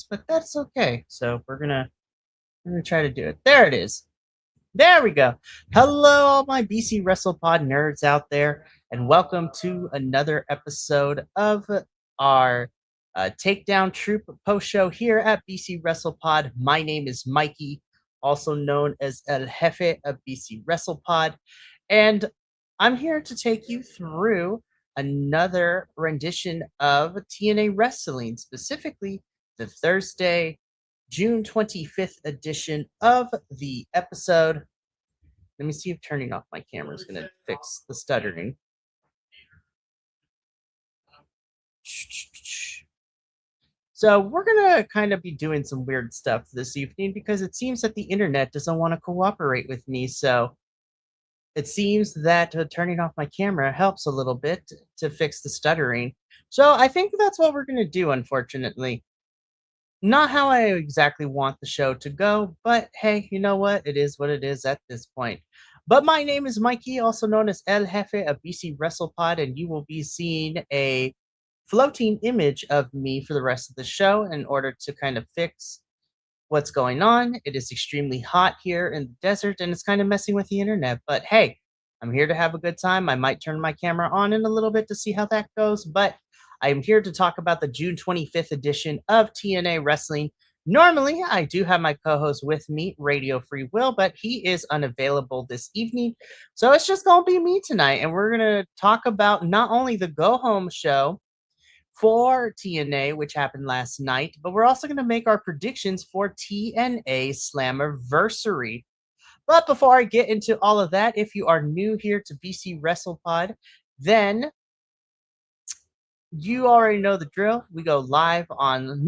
but that's okay. So we're gonna try to do it. There it is. There we go. Hello, all my BC Wrestle Pod nerds out there, and welcome to another episode of our Takedown Troop post show here at BC Wrestle Pod. My name is Mikey, also known as El Jefe of BC Wrestle Pod, and I'm here to take you through another rendition of TNA wrestling, specifically the Thursday, June 25th edition of the episode. Let me see if turning off my camera is going to fix the stuttering. So we're going to kind of be doing some weird stuff this evening because it seems that the internet doesn't want to cooperate with me. So it seems that turning off my camera helps a little bit to fix the stuttering. So I think that's what we're going to do, unfortunately. Not how I exactly want the show to go, but hey, you know what? It is what it is at this point. But my name is Mikey, also known as El Jefe of BC Wrestle Pod, and you will be seeing a floating image of me for the rest of the show in order to kind of fix what's going on. It is extremely hot here in the desert, and it's kind of messing with the internet. But hey, I'm here to have a good time. I might turn my camera on in a little bit to see how that goes, but I am here to talk about the June 25th edition of TNA Wrestling. Normally, I do have my co-host with me, Radio Free Will, but he is unavailable this evening. So it's just going to be me tonight, and we're going to talk about not only the go-home show for TNA, which happened last night, but we're also going to make our predictions for TNA Slammiversary. But before I get into all of that, if you are new here to BC Wrestle Pod, then you already know the drill. We go live on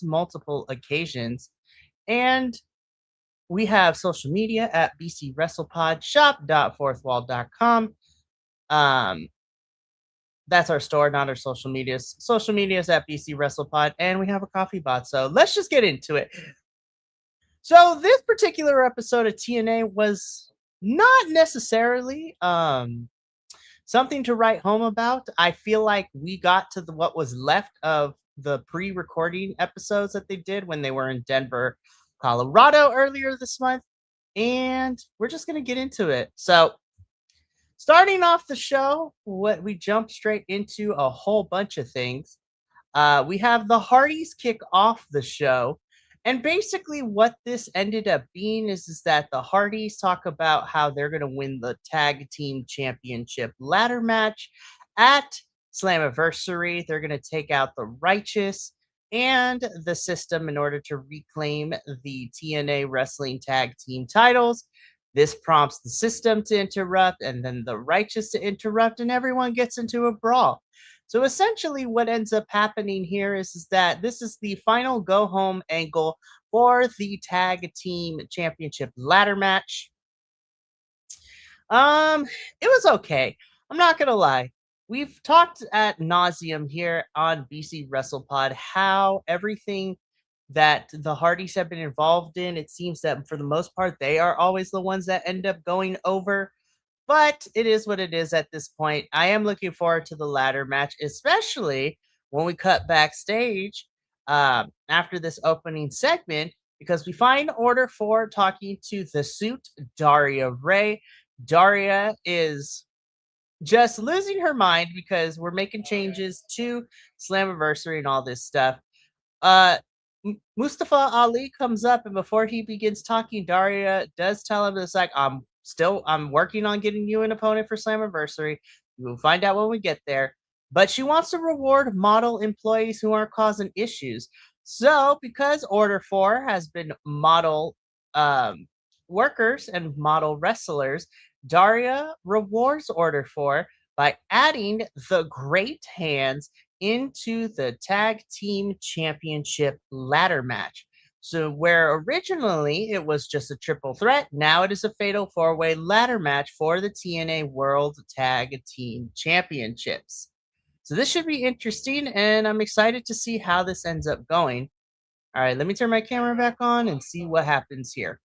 multiple occasions, and we have social media at BC WrestlePod, shop.fourthwall.com. That's our store, not our social medias. Social medias at BC WrestlePod, and we have a coffee bot. So let's just get into it. So this particular episode of TNA was not necessarily something to write home about. I feel like we got to what was left of the pre-recording episodes that they did when they were in Denver, Colorado earlier this month, and we're just going to get into it. So starting off the show, we jump straight into a whole bunch of things. We have the Hardys kick off the show. And basically what this ended up being is that the Hardys talk about how they're going to win the tag team championship ladder match at Slammiversary. They're going to take out the Righteous and the System in order to reclaim the TNA Wrestling Tag Team titles. This prompts the System to interrupt and then the Righteous to interrupt, and everyone gets into a brawl. So essentially what ends up happening here is that this is the final go-home angle for the tag team championship ladder match. It was okay. I'm not going to lie. We've talked ad nauseum here on BC WrestlePod how everything that the Hardys have been involved in, it seems that for the most part, they are always the ones that end up going over. But it is what it is at this point. I am looking forward to the ladder match, especially when we cut backstage after this opening segment, because we find Order 4 talking to the Suit, Daria Ray. Daria is just losing her mind because we're making changes to Slammiversary and all this stuff. Mustafa Ali comes up, and before he begins talking, Daria does tell him it's like, I'm working on getting you an opponent for Slammiversary. We'll find out when we get there. But she wants to reward model employees who aren't causing issues. So because Order 4 has been model workers and model wrestlers, Daria rewards Order 4 by adding the Great Hands into the tag team championship ladder match. So where originally it was just a triple threat, now it is a fatal four-way ladder match for the TNA World Tag Team Championships. So this should be interesting, and I'm excited to see how this ends up going. All right, let me turn my camera back on and see what happens here.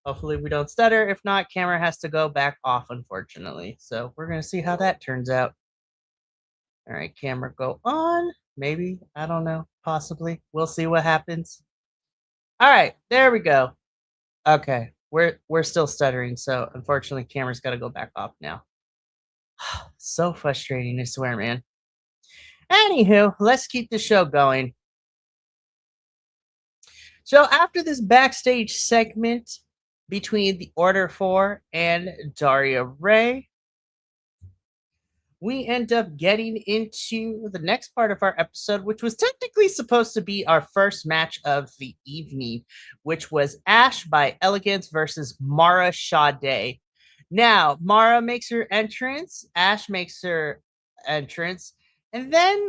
Hopefully we don't stutter. If not, camera has to go back off, unfortunately. So we're going to see how that turns out. All right, camera go on. maybe. I don't know. Possibly. We'll see what happens. All right, there we go. Okay, we're still stuttering, so unfortunately, camera's got to go back off now. So frustrating, I swear, man. Anywho, let's keep the show going. So after this backstage segment between the Order 4 and Daria Ray, we end up getting into the next part of our episode, which was technically supposed to be our first match of the evening, which was Ash by Elegance versus Mara Sade. Now, Mara makes her entrance, Ash makes her entrance, and then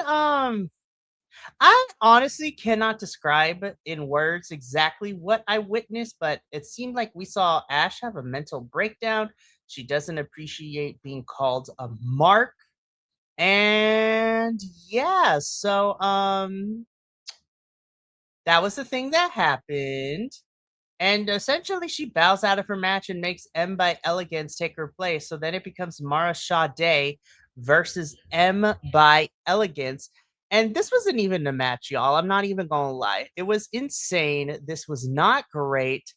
I honestly cannot describe in words exactly what I witnessed, but it seemed like we saw Ash have a mental breakdown. She doesn't appreciate being called a mark. And yeah, so that was the thing that happened. And essentially she bows out of her match and makes M by Elegance take her place. So then it becomes Mara Sade versus M by Elegance. And this wasn't even a match, y'all. I'm not even gonna lie. It was insane. This was not great.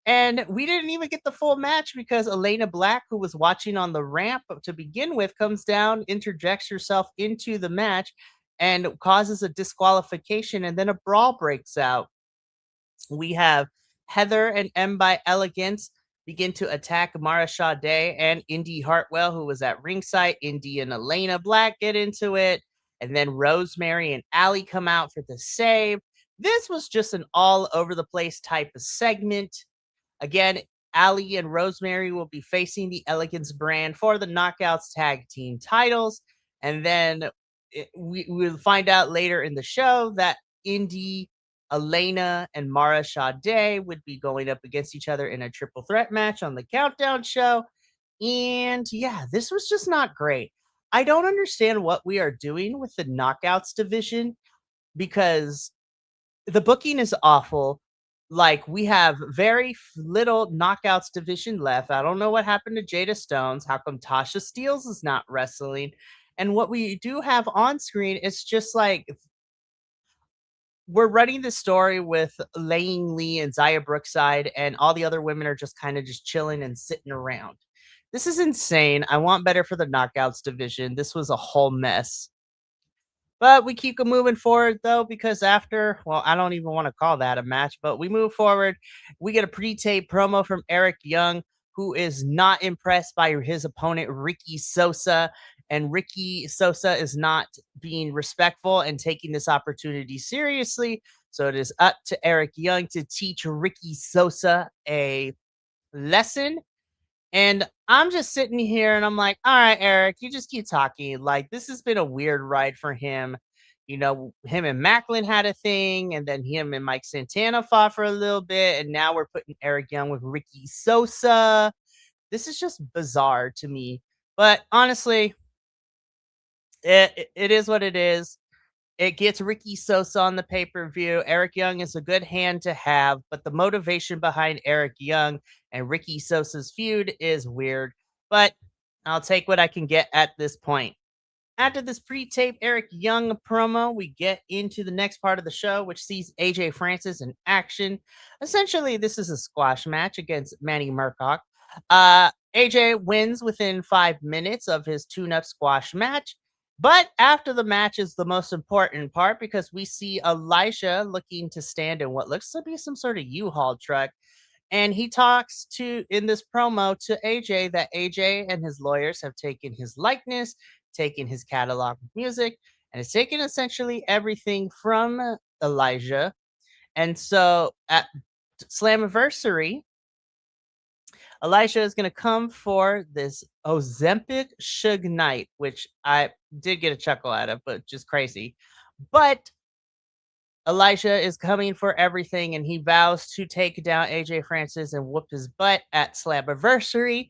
And we didn't even get the full match because Elena Black, who was watching on the ramp to begin with, comes down, interjects herself into the match, and causes a disqualification. And then a brawl breaks out. We have Heather and M by Elegance begin to attack Mara Sade and Indy Hartwell, who was at ringside. Indy and Elena Black get into it. And then Rosemary and Allie come out for the save. This was just an all over the place type of segment. Again, Allie and Rosemary will be facing the Elegance brand for the Knockouts tag team titles. And then we'll find out later in the show that Indy, Elena, and Mara Sade would be going up against each other in a triple threat match on the Countdown show. And yeah, this was just not great. I don't understand what we are doing with the Knockouts division because the booking is awful. Like we have very little knockouts division left. I don't know what happened to Jada Stones. How come Tasha Steeles is not wrestling? And what we do have on screen is just like we're running the story with Laying Lee and Zaya Brookside, and all the other women are just kind of just chilling and sitting around. This is insane. I want better for the knockouts division. This was a whole mess. But we keep moving forward though, because after, well, I don't even want to call that a match, but we move forward. We get a pre-tape promo from Eric Young, who is not impressed by his opponent, Ricky Sosa. And Ricky Sosa is not being respectful and taking this opportunity seriously. So it is up to Eric Young to teach Ricky Sosa a lesson. And I'm just sitting here and I'm like, all right, Eric, you just keep talking. Like, this has been a weird ride for him. You know, him and Macklin had a thing, and then him and Mike Santana fought for a little bit, and now we're putting Eric Young with Ricky Sosa. This is just bizarre to me. But honestly, it is what it is. It gets Ricky Sosa on the pay per view. Eric Young is a good hand to have, but the motivation behind Eric Young and Ricky Sosa's feud is weird. But I'll take what I can get at this point. After this pre-tape Eric Young promo, we get into the next part of the show, which sees AJ Francis in action. Essentially, this is a squash match against Manny Murkoch. AJ wins within 5 minutes of his tune-up squash match. But after the match is the most important part because we see Elijah looking to stand in what looks to be some sort of U-Haul truck. And he talks to in this promo to AJ that AJ and his lawyers have taken his likeness, taken his catalog of music, and has taken essentially everything from Elijah. And so at Slammiversary, Elijah is going to come for this Ozempic Suge Knight, which I did get a chuckle out of, but just crazy. But Elijah is coming for everything, and he vows to take down AJ Francis and whoop his butt at Slammiversary.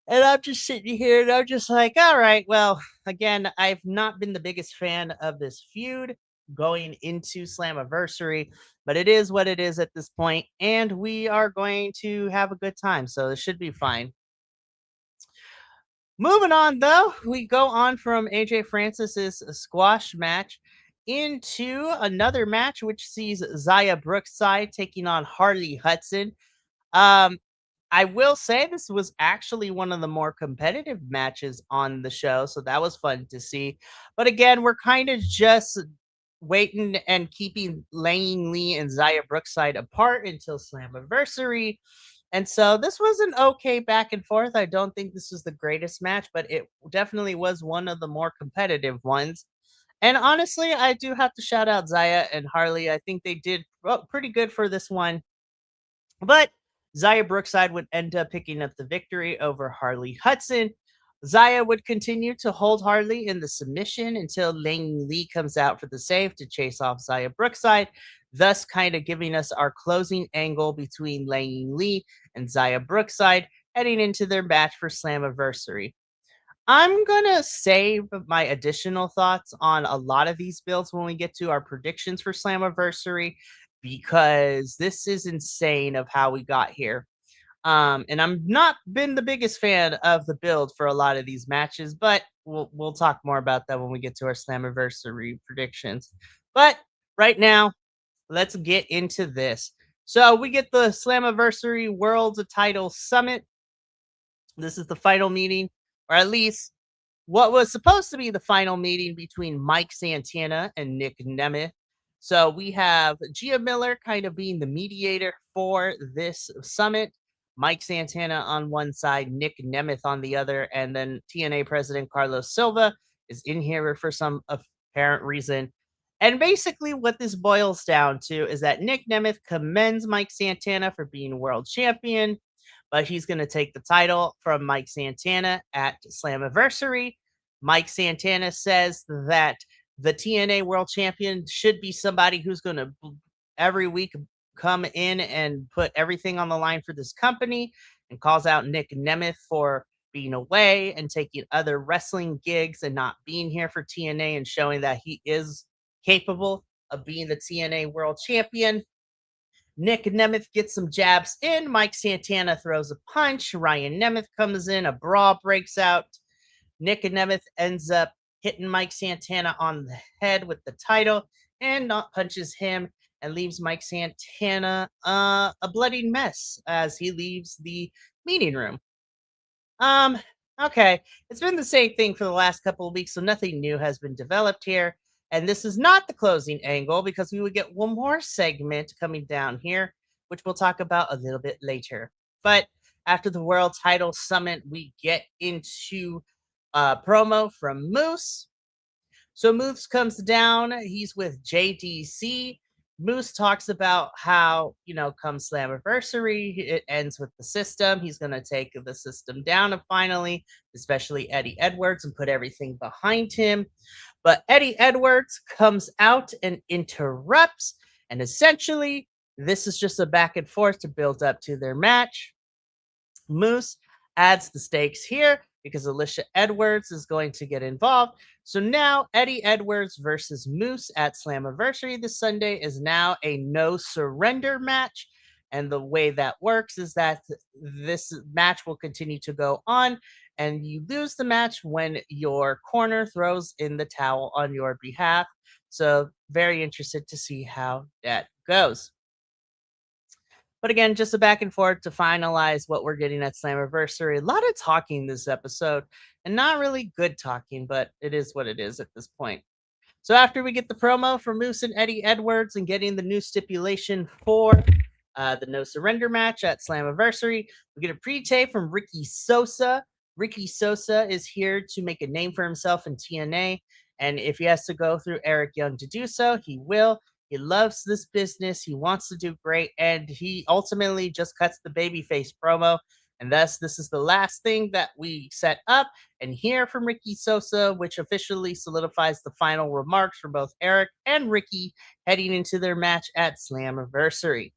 And I'm just sitting here and I'm just like, all right, well, again, I've not been the biggest fan of this feud going into Slammiversary, but it is what it is at this point, and we are going to have a good time, so it should be fine. Moving on, though, we go on from AJ Francis's squash match, into another match, which sees Zaya Brookside taking on Harley Hudson. Um, I will say this was actually one of the more competitive matches on the show, so that was fun to see. But again, we're kind of just waiting and keeping Lang Lee and Zaya Brookside apart until Slammiversary. And so this was an okay back and forth. I don't think this was the greatest match, but it definitely was one of the more competitive ones. And honestly, I do have to shout out Zaya and Harley. I think they did pretty good for this one. But Zaya Brookside would end up picking up the victory over Harley Hudson. Zaya would continue to hold Harley in the submission until Lang Lee comes out for the save to chase off Zaya Brookside, thus kind of giving us our closing angle between Lang Lee and Zaya Brookside heading into their match for Slammiversary. I'm gonna save my additional thoughts on a lot of these builds when we get to our predictions for Slammiversary because this is insane of how we got here. And I'm not been the biggest fan of the build for a lot of these matches, but we'll talk more about that when we get to our Slammiversary predictions. But right now, let's get into this. So we get the Slammiversary World Title Summit. This is the final meeting, or at least what was supposed to be the final meeting between Mike Santana and Nick Nemeth. So we have Gia Miller kind of being the mediator for this summit. Mike Santana on one side, Nick Nemeth on the other, and then TNA president Carlos Silva is in here for some apparent reason. And basically, what this boils down to is that Nick Nemeth commends Mike Santana for being world champion, but he's going to take the title from Mike Santana at Slammiversary. Mike Santana says that the TNA World Champion should be somebody who's going to every week come in and put everything on the line for this company, and calls out Nick Nemeth for being away and taking other wrestling gigs and not being here for TNA and showing that he is capable of being the TNA World Champion. Nick Nemeth gets some jabs in. Mike Santana throws a punch. Ryan Nemeth comes in. A brawl breaks out. Nick Nemeth ends up hitting Mike Santana on the head with the title and not punches him and leaves Mike Santana a bloody mess as he leaves the meeting room. Um, okay. It's been the same thing for the last couple of weeks, so nothing new has been developed here. And this is not the closing angle because we would get one more segment coming down here, which we'll talk about a little bit later. But after the World Title Summit, we get into a promo from Moose. So Moose comes down. He's with JDC. Moose talks about how, come Slammiversary, it ends with the system. He's going to take the system down and finally, especially Eddie Edwards, and put everything behind him. But Eddie Edwards comes out and interrupts. And essentially, this is just a back and forth to build up to their match. Moose adds the stakes here because Alicia Edwards is going to get involved. So now Eddie Edwards versus Moose at Slammiversary this Sunday is now a no surrender match. And the way that works is that this match will continue to go on, and you lose the match when your corner throws in the towel on your behalf. So very interested to see how that goes. But again, just a back and forth to finalize what we're getting at Slammiversary. A lot of talking this episode, and not really good talking, but it is what it is at this point. So after we get the promo from Moose and Eddie Edwards and getting the new stipulation for the no surrender match at Slammiversary, we get a pre-tape from Ricky Sosa. Ricky Sosa is here to make a name for himself in TNA, and if he has to go through Eric Young to do so, he will. He loves this business. He wants to do great, and he ultimately just cuts the babyface promo. And thus, this is the last thing that we set up and hear from Ricky Sosa, which officially solidifies the final remarks for both Eric and Ricky heading into their match at Slammiversary.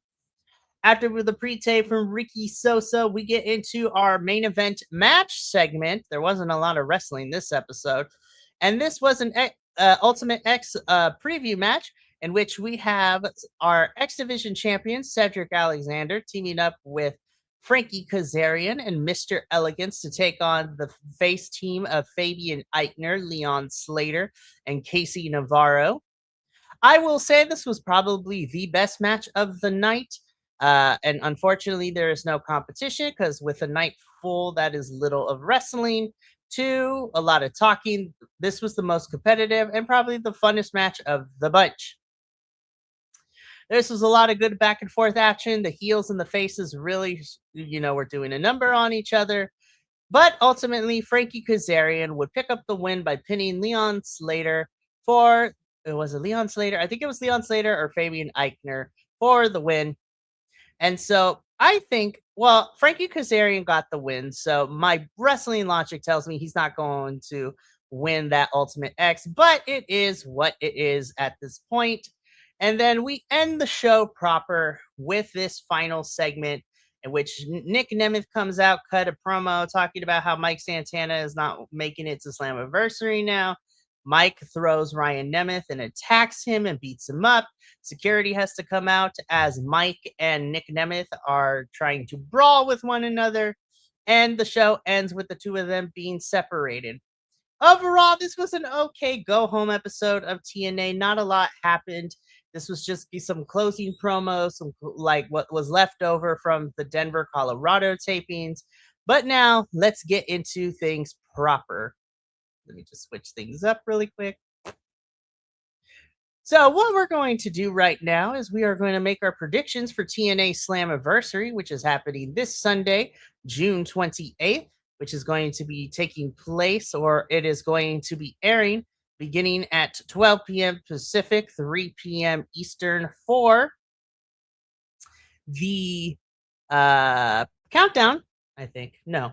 After the pre-tape from Ricky Sosa, we get into our main event match segment. There wasn't a lot of wrestling this episode, and this was an Ultimate X preview match in which we have our X Division champion, Cedric Alexander, teaming up with Frankie Kazarian and Mr. Elegance to take on the face team of Fabian Eichner, Leon Slater, and Casey Navarro. I will say this was probably the best match of the night. And unfortunately, there is no competition because with a night full, that is little of wrestling. Two, a lot of talking. This was the most competitive and probably the funnest match of the bunch. This was a lot of good back and forth action. The heels and the faces really, were doing a number on each other. But ultimately, Frankie Kazarian would pick up the win by pinning Leon Slater for was it Leon Slater? I think it was Leon Slater or Fabian Eichner for the win. And so I think, well, Frankie Kazarian got the win. So my wrestling logic tells me he's not going to win that Ultimate X, but it is what it is at this point. And then we end the show proper with this final segment in which Nick Nemeth comes out, cut a promo talking about how Mike Santana is not making it to Slammiversary now. Mike throws Ryan Nemeth and attacks him and beats him up. Security has to come out as Mike and Nick Nemeth are trying to brawl with one another. And the show ends with the two of them being separated. Overall, this was an okay go home episode of TNA. Not a lot happened. This was just some closing promos, some like what was left over from the Denver, Colorado tapings. But now let's get into things proper. Let me just switch things up really quick. So what we're going to do right now is we are going to make our predictions for TNA Slammiversary, which is happening this Sunday, June 28th, which is going to be taking place, or it is going to be airing beginning at 12 p.m. Pacific, 3 p.m. Eastern for the countdown, I think. No,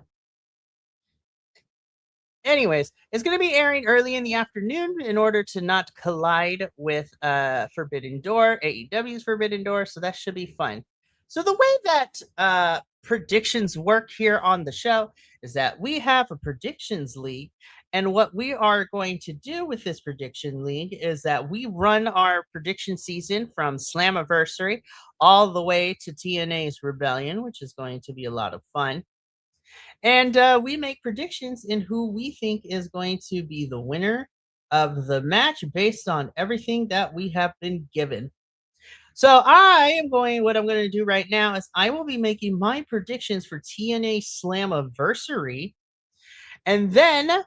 anyways, it's going to be airing early in the afternoon in order to not collide with Forbidden Door, AEW's Forbidden Door, so that should be fun. So the way that predictions work here on the show is that we have a predictions league, and what we are going to do with this prediction league is that we run our prediction season from Slammiversary all the way to TNA's Rebellion, which is going to be a lot of fun. And we make predictions in who we think is going to be the winner of the match based on everything that we have been given. So what I'm going to do right now is I will be making my predictions for TNA Slammiversary. And then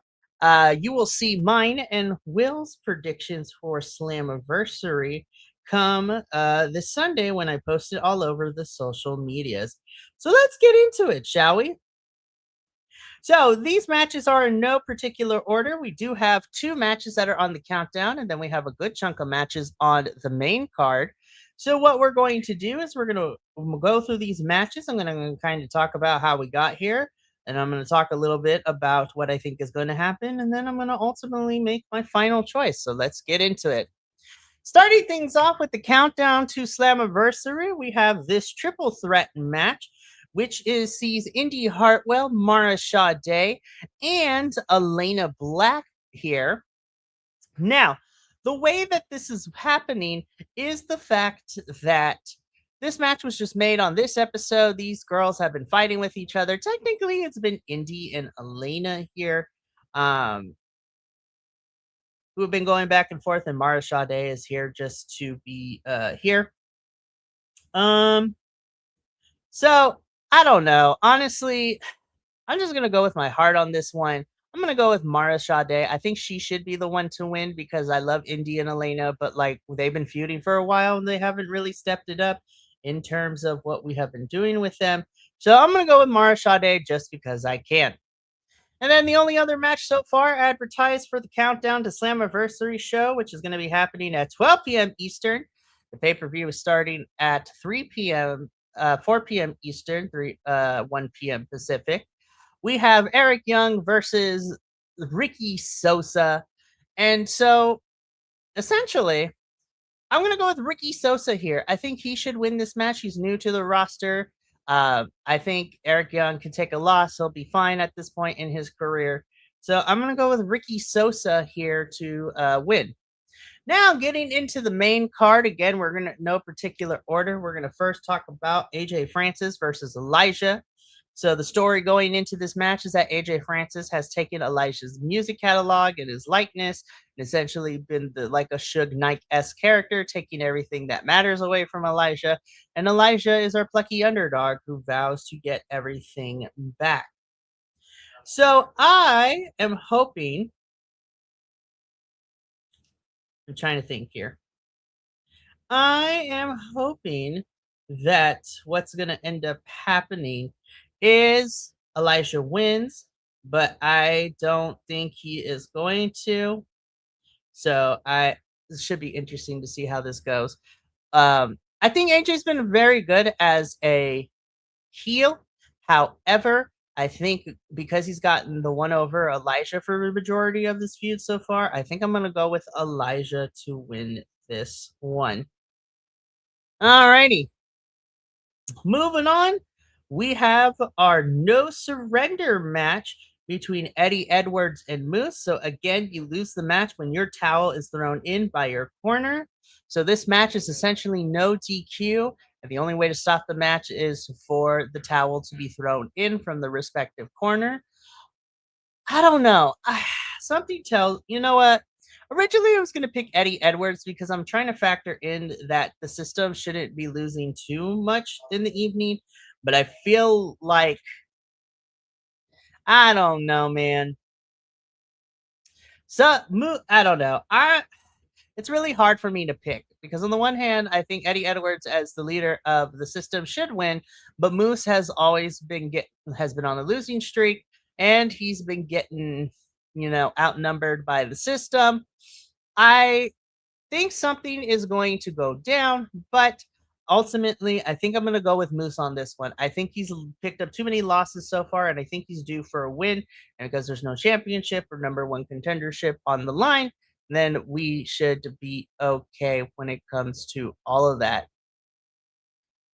you will see mine and Will's predictions for Slammiversary come this Sunday when I post it all over the social medias. So let's get into it, shall we? So these matches are in no particular order. We do have two matches that are on the countdown, and then we have a good chunk of matches on the main card. So what we're going to do is we're going to go through these matches. I'm going to kind of talk about how we got here, and I'm going to talk a little bit about what I think is going to happen, and then I'm going to ultimately make my final choice. So let's get into it. Starting things off with the countdown to Slammiversary, we have this triple threat match which sees Indy Hartwell, Mara Sade, and Elena Black here. Now, the way that this is happening is the fact that this match was just made on this episode. These girls have been fighting with each other. Technically, it's been Indy and Elena here, who have been going back and forth, and Mara Sade is here just to be here. So I don't know. Honestly, I'm just gonna go with my heart on this one. I'm gonna go with Mara Sade. I think she should be the one to win because I love Indy and Elena, but like they've been feuding for a while and they haven't really stepped it up in terms of what we have been doing with them. So I'm gonna go with Mara Sade just because I can. And then the only other match so far advertised for the Countdown to Slammiversary show, which is going to be happening at 12 p.m. Eastern. The pay-per-view is starting at 3 p.m. 4 p.m. Eastern, 1 p.m. Pacific. We have Eric Young versus Ricky Sosa. And so, essentially, I'm going to go with Ricky Sosa here. I think he should win this match. He's new to the roster. I think Eric Young can take a loss. He'll be fine at this point in his career. So I'm going to go with Ricky Sosa here to win. Now, getting into the main card, again, we're going to no particular order. We're going to first talk about AJ Francis versus Elijah So the story going into this match is that AJ Francis has taken Elijah's music catalog and his likeness and essentially been like a Suge Knight-esque character, taking everything that matters away from Elijah. And Elijah is our plucky underdog who vows to get everything back. So I am hoping, I'm trying to think here. I am hoping that what's going to end up happening is Elijah wins, but I don't think he is going to. So this should be interesting to see how this goes. I think AJ's been very good as a heel. However, I think because he's gotten the one over Elijah for the majority of this feud so far, I think I'm going to go with Elijah to win this one. Alrighty. Moving on, we have our no surrender match between Eddie Edwards and Moose. So again, you lose the match when your towel is thrown in by your corner. So this match is essentially no DQ. And the only way to stop the match is for the towel to be thrown in from the respective corner. I don't know. Something tells, you know what? Originally, I was going to pick Eddie Edwards because I'm trying to factor in that the system shouldn't be losing too much in the evening. But I feel like, I don't know, man. So, I don't know. It's really hard for me to pick because on the one hand, I think Eddie Edwards as the leader of the system should win, but Moose has always been on a losing streak, and he's been getting, outnumbered by the system. I think something is going to go down, but ultimately, I think I'm going to go with Moose on this one. I think he's picked up too many losses so far, and I think he's due for a win. And because there's no championship or number one contendership on the line, then we should be okay when it comes to all of that.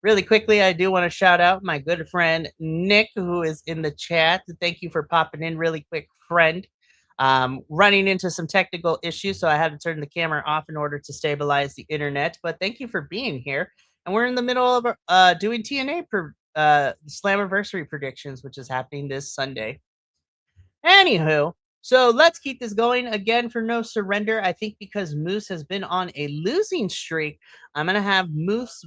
Really quickly, I do want to shout out my good friend Nick, who is in the chat. Thank you for popping in really quick, friend. Running into some technical issues, so I had to turn the camera off in order to stabilize the internet. But thank you for being here. And we're in the middle of doing TNA Slammiversary predictions, which is happening this Sunday. Anywho, so let's keep this going again for no surrender. I think because Moose has been on a losing streak, I'm gonna have Moose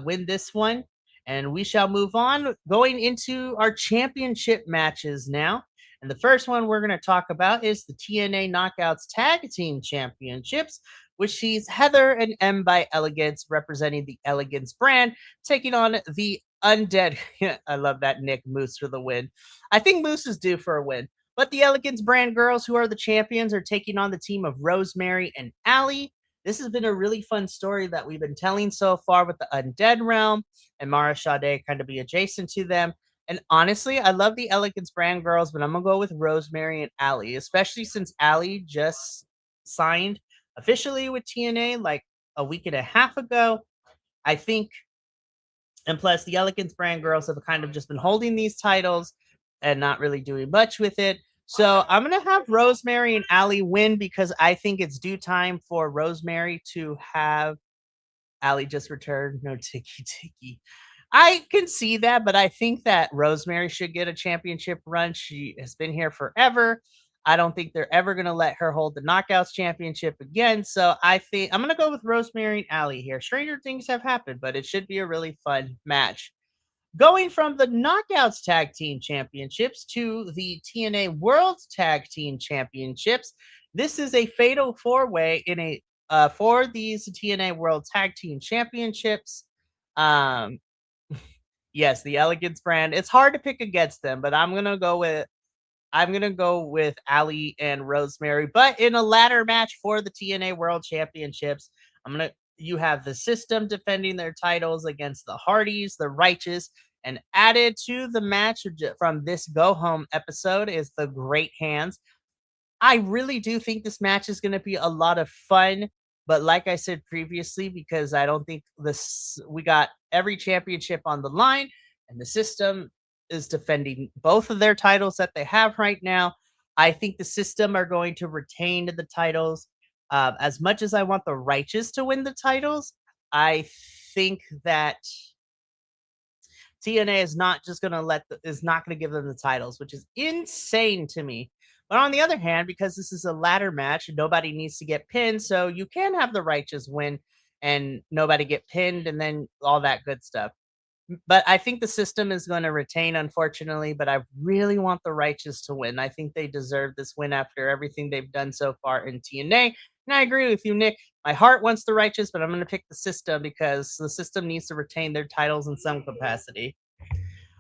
win this one, and we shall move on going into our championship matches now. And the first one we're going to talk about is the TNA Knockouts Tag Team Championships, which sees Heather and M by Elegance representing the Elegance brand, taking on the Undead. I love that, Nick. Moose for the win. I think Moose is due for a win. But the Elegance brand girls, who are the champions, are taking on the team of Rosemary and Allie. This has been a really fun story that we've been telling so far with the Undead Realm and Mara Sade kind of be adjacent to them. And honestly, I love the Elegance brand girls, but I'm going to go with Rosemary and Allie, especially since Allie just signed officially with TNA like a week and a half ago. I think, and plus the Elegance brand girls have kind of just been holding these titles and not really doing much with it. So I'm going to have Rosemary and Allie win because I think it's due time for Rosemary to have Allie just return. No ticky ticky. I can see that, but I think that Rosemary should get a championship run. She has been here forever. I don't think they're ever going to let her hold the Knockouts Championship again. So I think I'm going to go with Rosemary and Allie here. Stranger things have happened, but it should be a really fun match. Going from the Knockouts Tag Team Championships to the TNA World Tag Team Championships, this is a fatal four-way in a for these TNA World Tag Team Championships. Yes, the Elegance brand. It's hard to pick against them, but I'm gonna go with Allie and Rosemary. But in a ladder match for the TNA World Championships, you have the System defending their titles against the Hardys, the Righteous, and added to the match from this Go Home episode is the Great Hands. I really do think this match is going to be a lot of fun. But like I said previously, because I don't think we got every championship on the line, and the System is defending both of their titles that they have right now. I think the System are going to retain the titles. As much as I want the Righteous to win the titles, I think that TNA is not just going to is not going to give them the titles, which is insane to me. But on the other hand, because this is a ladder match, nobody needs to get pinned, so you can have the righteous win and nobody get pinned and then all that good stuff. But I think the system is going to retain, unfortunately. But I really want the righteous to win. I think they deserve this win after everything they've done so far in TNA. And I agree with you, Nick. My heart wants the righteous, but I'm going to pick the system because the system needs to retain their titles in some capacity.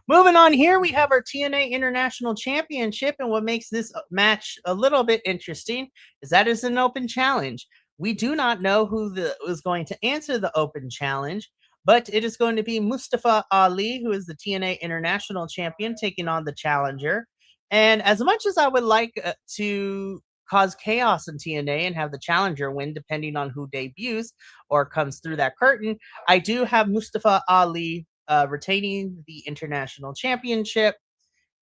Moving on here, we have our TNA International Championship, and what makes this match a little bit interesting is that it's an open challenge. We do not know who is going to answer the open challenge, but it is going to be Mustafa Ali, who is the TNA International Champion, taking on the challenger. And as much as I would like to cause chaos in TNA and have the challenger win, depending on who debuts or comes through that curtain, I do have Mustafa Ali retaining the international championship,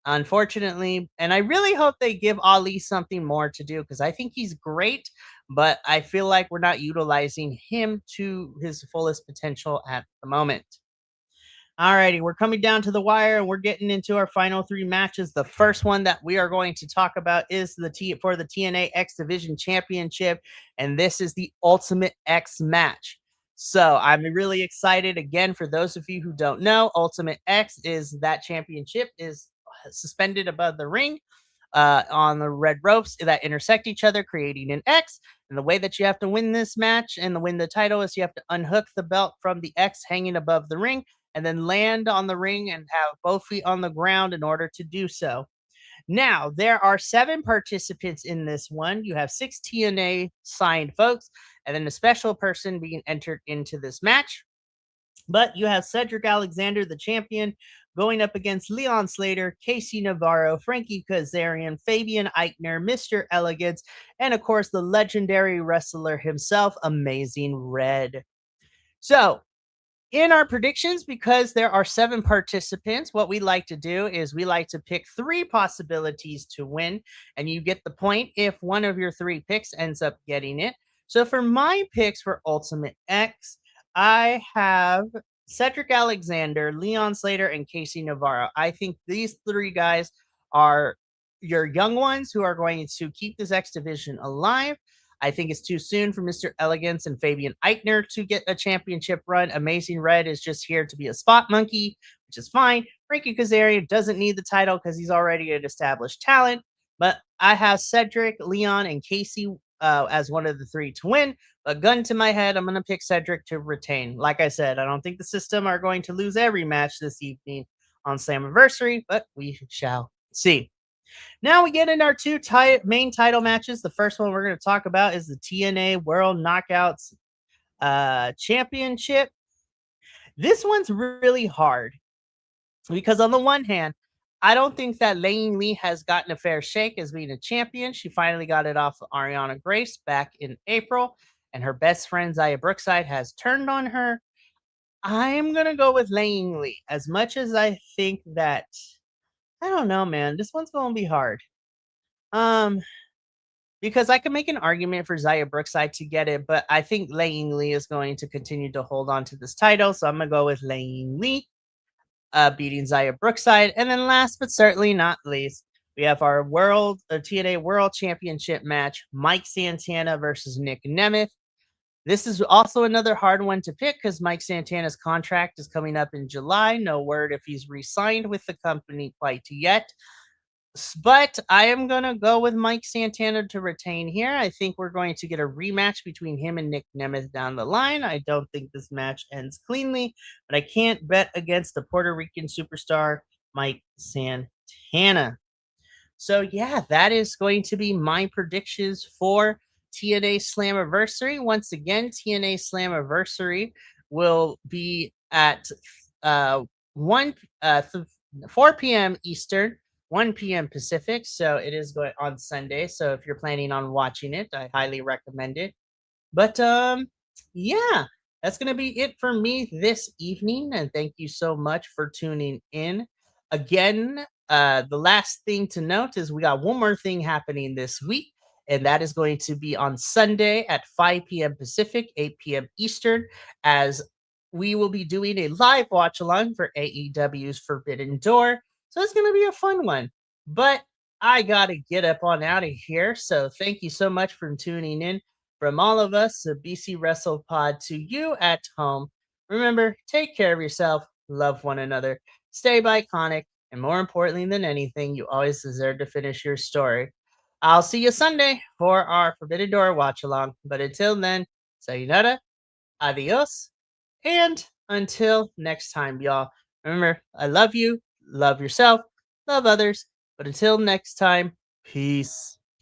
unfortunately. And I really hope they give Ali something more to do because I think he's great, but I feel like we're not utilizing him to his fullest potential at the moment. Alrighty, we're coming down to the wire and we're getting into our final three matches. The first one that we are going to talk about is the TNA X Division Championship, and this is the Ultimate X match. So I'm really excited. Again, for those of you who don't know, Ultimate X is that championship is suspended above the ring on the red ropes that intersect each other, creating an X. And the way that you have to win this match and to win the title is you have to unhook the belt from the X hanging above the ring and then land on the ring and have both feet on the ground in order to do so. Now, there are 7 participants in this one. You have 6 TNA signed folks, and then a special person being entered into this match. But you have Cedric Alexander, the champion, going up against Leon Slater, Casey Navarro, Frankie Kazarian, Fabian Eichner, Mr. Elegance, and of course, the legendary wrestler himself, Amazing Red. So, in our predictions, because there are 7 participants, what we like to do is we like to pick 3 possibilities to win, and you get the point if one of your 3 picks ends up getting it. So for my picks for Ultimate X, I have Cedric Alexander, Leon Slater, and Casey Navarro. I think these 3 guys are your young ones who are going to keep this X division alive. I think it's too soon for Mr. Elegance and Fabian Eichner to get a championship run. Amazing Red is just here to be a spot monkey, which is fine. Frankie Kazarian doesn't need the title because he's already an established talent. But I have Cedric, Leon, and Casey as one of the 3 to win. But gun to my head, I'm going to pick Cedric to retain. Like I said, I don't think the system are going to lose every match this evening on Slammiversary, but we shall see. Now we get in our 2 main title matches. The first one we're going to talk about is the TNA World Knockouts Championship. This one's really hard because on the one hand, I don't think that Lang Lee has gotten a fair shake as being a champion. She finally got it off of Ariana Grace back in April, and her best friend Zaya Brookside has turned on her. I'm going to go with Lang Lee. As much as I think that, I don't know, man, this one's going to be hard. Because I can make an argument for Zaya Brookside to get it, but I think Lang Lee is going to continue to hold on to this title, so I'm going to go with Lang Lee beating Zaya Brookside. And then last but certainly not least, we have our TNA World Championship match, Mike Santana versus Nick Nemeth. This is also another hard one to pick because Mike Santana's contract is coming up in July. No word if he's re-signed with the company quite yet. But I am going to go with Mike Santana to retain here. I think we're going to get a rematch between him and Nick Nemeth down the line. I don't think this match ends cleanly, but I can't bet against the Puerto Rican superstar, Mike Santana. So, yeah, that is going to be my predictions for TNA Slammiversary. Once again, TNA Slammiversary will be at 4 p.m. Eastern, 1 p.m. Pacific, so it is going on Sunday. So if you're planning on watching it, I highly recommend it. But yeah, that's gonna be it for me this evening, and thank you so much for tuning in. Again, the last thing to note is we got one more thing happening this week, and that is going to be on Sunday at 5 p.m. Pacific, 8 p.m. Eastern, as we will be doing a live watch along for AEW's Forbidden Door. So it's going to be a fun one. But I got to get up on out of here. So thank you so much for tuning in. From all of us at BC Wrestle Pod to you at home, remember, take care of yourself, love one another, stay iconic, and more importantly than anything, you always deserve to finish your story. I'll see you Sunday for our Forbidden Door watch along. But until then, sayonara, adios, and until next time, y'all, remember, I love you, love yourself, love others. But until next time, peace.